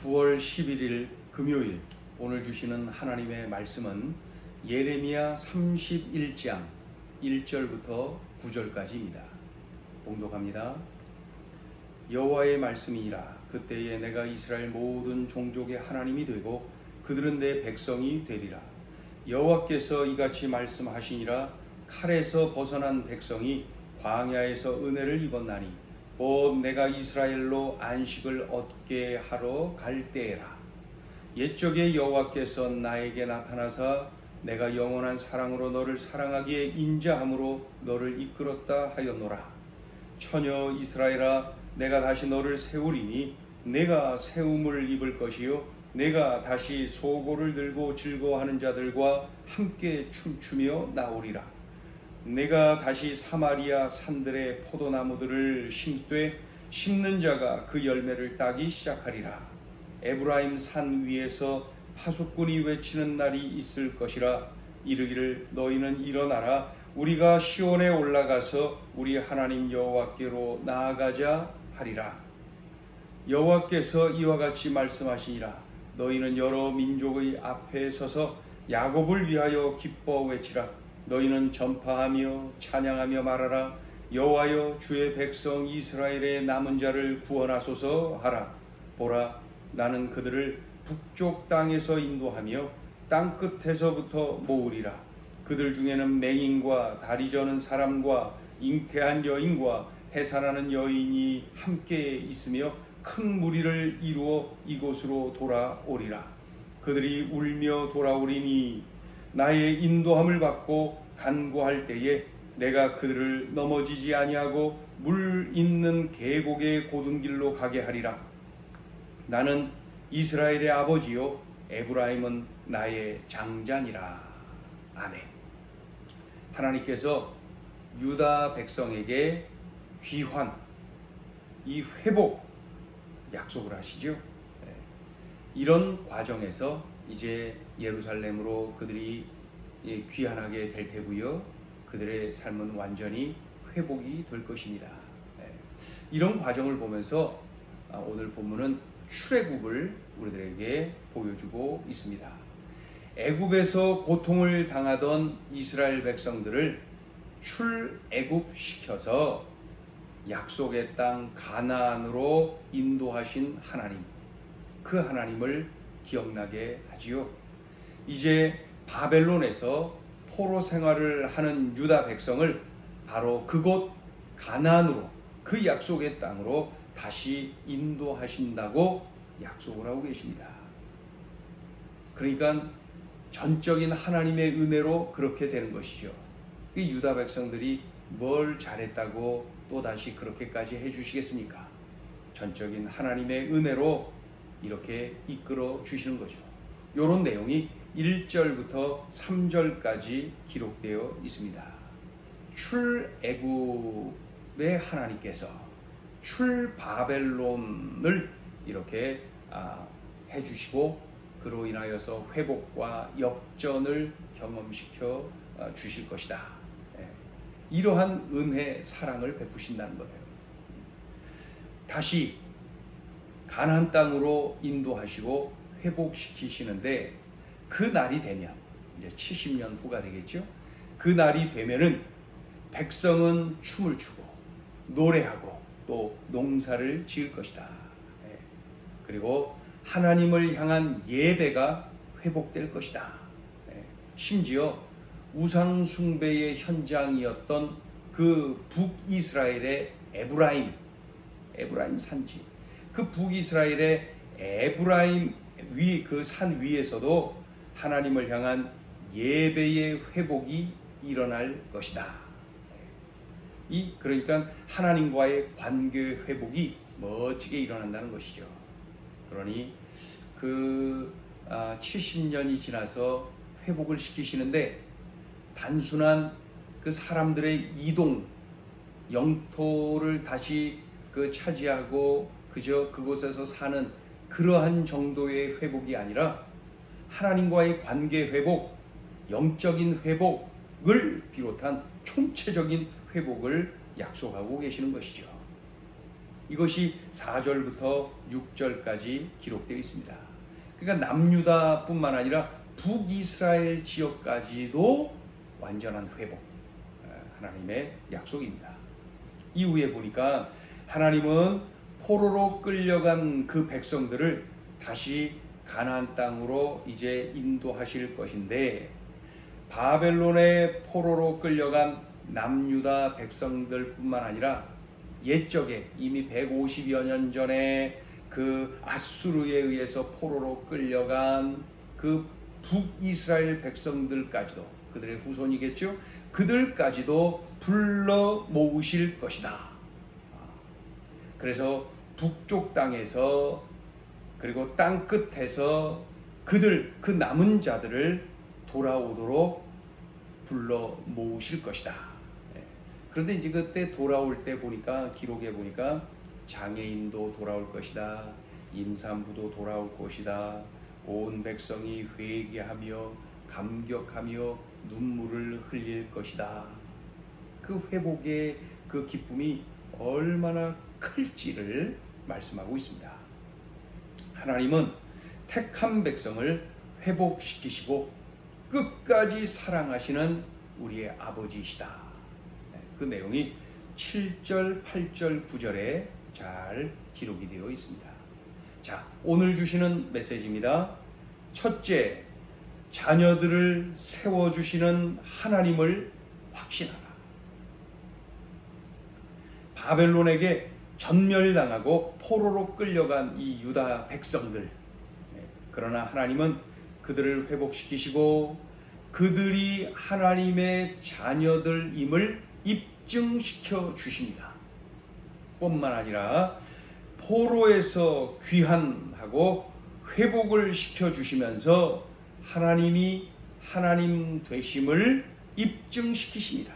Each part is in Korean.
9월 11일 금요일 오늘 주시는 하나님의 말씀은 예레미야 31장 1절부터 9절까지입니다. 봉독합니다. 여호와의 말씀이니라. 그때에 내가 이스라엘 모든 종족의 하나님이 되고 그들은 내 백성이 되리라. 여호와께서 이같이 말씀하시니라. 칼에서 벗어난 백성이 광야에서 은혜를 입었나니 곧 내가 이스라엘로 안식을 얻게 하러 갈 때에라. 옛적에 여호와께서 나에게 나타나사 내가 영원한 사랑으로 너를 사랑하기에 인자함으로 너를 이끌었다 하였노라. 처녀 이스라엘아, 내가 다시 너를 세우리니 내가 세움을 입을 것이요 내가 다시 소고를 들고 즐거워하는 자들과 함께 춤추며 나오리라. 내가 다시 사마리아 산들의 포도나무들을 심되 심는 자가 그 열매를 따기 시작하리라. 에브라임 산 위에서 파수꾼이 외치는 날이 있을 것이라. 이르기를 너희는 일어나라. 우리가 시온에 올라가서 우리 하나님 여호와께로 나아가자 하리라. 여호와께서 이와 같이 말씀하시니라. 너희는 여러 민족의 앞에 서서 야곱을 위하여 기뻐 외치라. 너희는 전파하며 찬양하며 말하라. 여호와여, 주의 백성 이스라엘의 남은 자를 구원하소서 하라. 보라, 나는 그들을 북쪽 땅에서 인도하며 땅 끝에서부터 모으리라. 그들 중에는 맹인과 다리 저는 사람과 잉태한 여인과 해산하는 여인이 함께 있으며 큰 무리를 이루어 이곳으로 돌아오리라. 그들이 울며 돌아오리니 나의 인도함을 받고 간구할 때에 내가 그들을 넘어지지 아니하고 물 있는 계곡의 고든 길로 가게 하리라. 나는 이스라엘의 아버지요 에브라임은 나의 장자니라. 아멘. 하나님께서 유다 백성에게 귀환, 이 회복 약속을 하시죠. 이런 과정에서 이제 예루살렘으로 그들이 귀환하게 될 테고요. 그들의 삶은 완전히 회복이 될 것입니다. 이런 과정을 보면서 오늘 본문은 출애굽을 우리들에게 보여주고 있습니다. 애굽에서 고통을 당하던 이스라엘 백성들을 출애굽시켜서 약속의 땅 가나안으로 인도하신 하나님, 그 하나님을 기억나게 하지요. 이제 바벨론에서 포로 생활을 하는 유다 백성을 바로 그곳 가나안으로, 그 약속의 땅으로 다시 인도하신다고 약속을 하고 계십니다. 그러니까 전적인 하나님의 은혜로 그렇게 되는 것이죠. 이 유다 백성들이 뭘 잘했다고 또다시 그렇게까지 해주시겠습니까? 전적인 하나님의 은혜로 이렇게 이끌어 주시는 거죠. 이런 내용이 1절부터 3절까지 기록되어 있습니다. 출애굽의 하나님께서 출바벨론을 이렇게 해주시고 그로 인하여서 회복과 역전을 경험시켜 주실 것이다. 이러한 은혜, 사랑을 베푸신다는 거예요. 다시 가나안 땅으로 인도하시고 회복시키시는데 그 날이 되면 이제 70년 후가 되겠죠. 그 날이 되면은 백성은 춤을 추고 노래하고 또 농사를 지을 것이다. 그리고 하나님을 향한 예배가 회복될 것이다. 심지어 우상 숭배의 현장이었던 그 북이스라엘의 에브라임 산지, 그 북이스라엘의 에브라임 그 산 위에서도 하나님을 향한 예배의 회복이 일어날 것이다. 그러니까 하나님과의 관계의 회복이 멋지게 일어난다는 것이죠. 그러니 그 70년이 지나서 회복을 시키시는데 단순한 그 사람들의 이동, 영토를 다시 차지하고 그저 그곳에서 사는 그러한 정도의 회복이 아니라 하나님과의 관계 회복, 영적인 회복을 비롯한 총체적인 회복을 약속하고 계시는 것이죠. 이것이 4절부터 6절까지 기록되어 있습니다. 그러니까 남유다뿐만 아니라 북이스라엘 지역까지도 완전한 회복, 하나님의 약속입니다. 이후에 보니까 하나님은 포로로 끌려간 그 백성들을 다시 가나안 땅으로 이제 인도하실 것인데, 바벨론의 포로로 끌려간 남유다 백성들뿐만 아니라 옛적에 이미 150여 년 전에 그 아수르에 의해서 포로로 끌려간 그 북이스라엘 백성들까지도, 그들의 후손이겠죠, 그들까지도 불러 모으실 것이다. 그래서 북쪽 땅에서, 그리고 땅 끝에서 그 남은 자들을 돌아오도록 불러 모으실 것이다. 그런데 이제 그때 돌아올 때 보니까, 기록에 보니까 장애인도 돌아올 것이다, 임산부도 돌아올 것이다, 온 백성이 회개하며 감격하며 눈물을 흘릴 것이다. 그 회복의 그 기쁨이 얼마나 클지를 말씀하고 있습니다. 하나님은 택한 백성을 회복시키시고 끝까지 사랑하시는 우리의 아버지이시다. 그 내용이 7절, 8절, 9절에 잘 기록이 되어 있습니다. 자, 오늘 주시는 메시지입니다. 첫째, 자녀들을 세워주시는 하나님을 확신하라. 바벨론에게 전멸당하고 포로로 끌려간 이 유다 백성들, 그러나 하나님은 그들을 회복시키시고 그들이 하나님의 자녀들임을 입증시켜 주십니다. 뿐만 아니라 포로에서 귀환하고 회복을 시켜 주시면서 하나님이 하나님 되심을 입증시키십니다.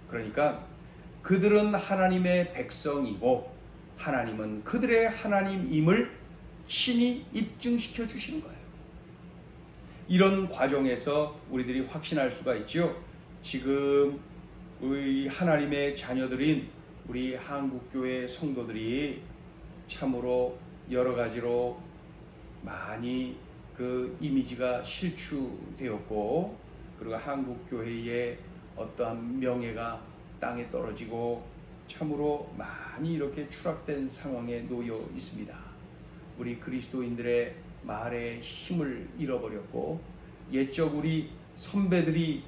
그러니까 그들은 하나님의 백성이고 하나님은 그들의 하나님임을 친히 입증시켜 주시는 거예요. 이런 과정에서 우리들이 확신할 수가 있죠. 지금 우리 하나님의 자녀들인 우리 한국교회 성도들이 참으로 여러 가지로 많이 그 이미지가 실추되었고, 그리고 한국교회의 어떠한 명예가 땅에 떨어지고 참으로 많이 이렇게 추락된 상황에 놓여 있습니다. 우리 그리스도인들의 말의 힘을 잃어버렸고, 옛적 우리 선배들이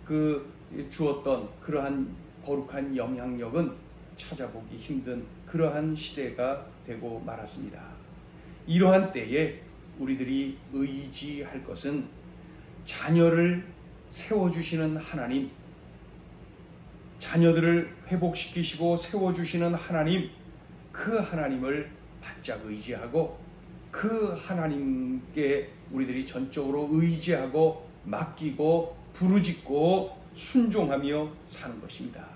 그 주었던 그러한 거룩한 영향력은 찾아보기 힘든 그러한 시대가 되고 말았습니다. 이러한 때에 우리들이 의지할 것은 자녀를 세워주시는 하나님, 자녀들을 회복시키시고 세워주시는 하나님, 그 하나님을 바짝 의지하고 그 하나님께 우리들이 전적으로 의지하고 맡기고 부르짖고 순종하며 사는 것입니다.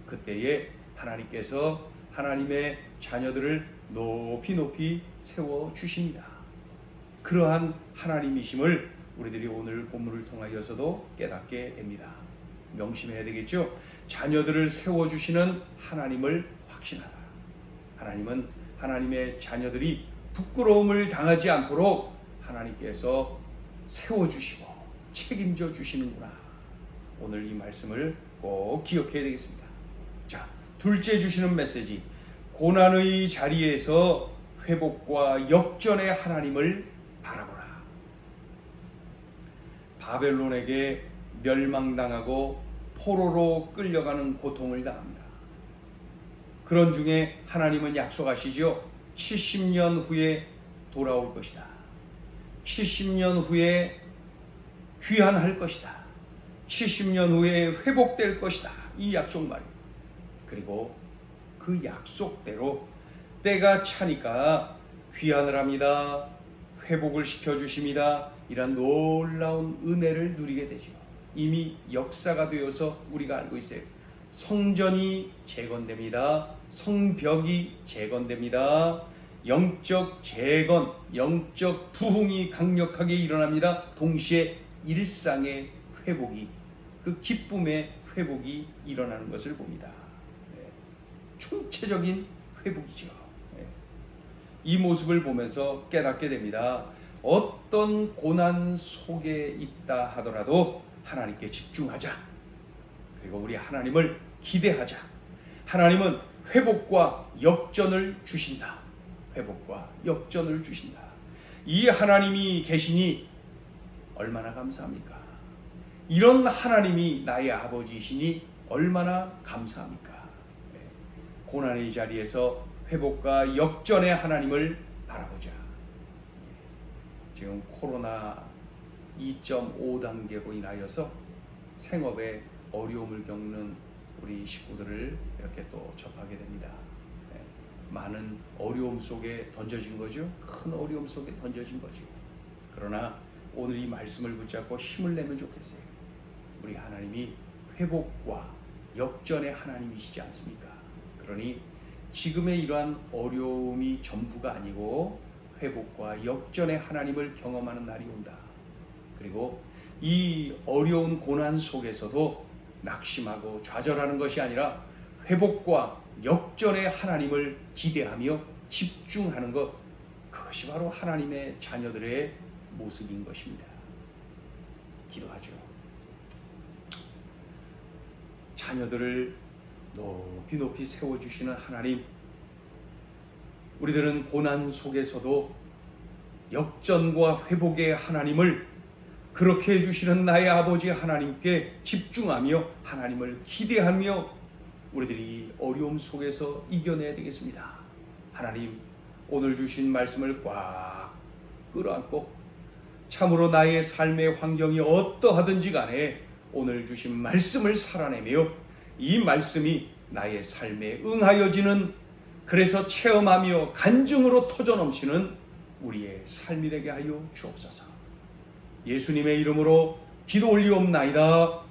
그때에 하나님께서 하나님의 자녀들을 높이 높이 세워주십니다. 그러한 하나님이심을 우리들이 오늘 본문을 통하여서도 깨닫게 됩니다. 명심해야 되겠죠. 자녀들을 세워주시는 하나님을 확신하라. 하나님은 하나님의 자녀들이 부끄러움을 당하지 않도록 하나님께서 세워주시고 책임져 주시는구나. 오늘 이 말씀을 꼭 기억해야 되겠습니다. 자, 둘째 주시는 메시지, 고난의 자리에서 회복과 역전의 하나님을 바라보라. 바벨론에게 멸망당하고 포로로 끌려가는 고통을 당합니다. 그런 중에 하나님은 약속하시죠. 70년 후에 돌아올 것이다. 70년 후에 귀환할 것이다. 70년 후에 회복될 것이다. 이 약속 말이에요. 그리고 그 약속대로 때가 차니까 귀환을 합니다. 회복을 시켜주십니다. 이런 놀라운 은혜를 누리게 되죠. 이미 역사가 되어서 우리가 알고 있어요. 성전이 재건됩니다. 성벽이 재건됩니다. 영적 재건, 영적 부흥이 강력하게 일어납니다. 동시에 일상의 회복이, 그 기쁨의 회복이 일어나는 것을 봅니다. 총체적인 회복이죠. 이 모습을 보면서 깨닫게 됩니다. 어떤 고난 속에 있다 하더라도 하나님께 집중하자. 그리고 우리 하나님을 기대하자. 하나님은 회복과 역전을 주신다. 회복과 역전을 주신다. 이 하나님이 계시니 얼마나 감사합니까? 이런 하나님이 나의 아버지이시니 얼마나 감사합니까? 고난의 자리에서 회복과 역전의 하나님을 바라보자. 지금 코로나 2.5 단계로 인하여서 생업에 어려움을 겪는 우리 식구들을 이렇게 또 접하게 됩니다. 많은 어려움 속에 던져진 거죠. 큰 어려움 속에 던져진 거죠. 그러나 오늘 이 말씀을 붙잡고 힘을 내면 좋겠어요. 우리 하나님이 회복과 역전의 하나님이시지 않습니까? 그러니 지금의 이러한 어려움이 전부가 아니고 회복과 역전의 하나님을 경험하는 날이 온다. 그리고 이 어려운 고난 속에서도 낙심하고 좌절하는 것이 아니라 회복과 역전의 하나님을 기대하며 집중하는 것, 그것이 바로 하나님의 자녀들의 모습인 것입니다. 기도하죠. 자녀들을 높이 높이 세워주시는 하나님, 우리들은 고난 속에서도 역전과 회복의 하나님을 그렇게 해주시는 나의 아버지 하나님께 집중하며 하나님을 기대하며 우리들이 어려움 속에서 이겨내야 되겠습니다. 하나님, 오늘 주신 말씀을 꽉 끌어안고 참으로 나의 삶의 환경이 어떠하든지 간에 오늘 주신 말씀을 살아내며 이 말씀이 나의 삶에 응하여지는, 그래서 체험하며 간증으로 터져넘치는 우리의 삶이 되게 하여 주옵소서. 예수님의 이름으로 기도 올리옵나이다.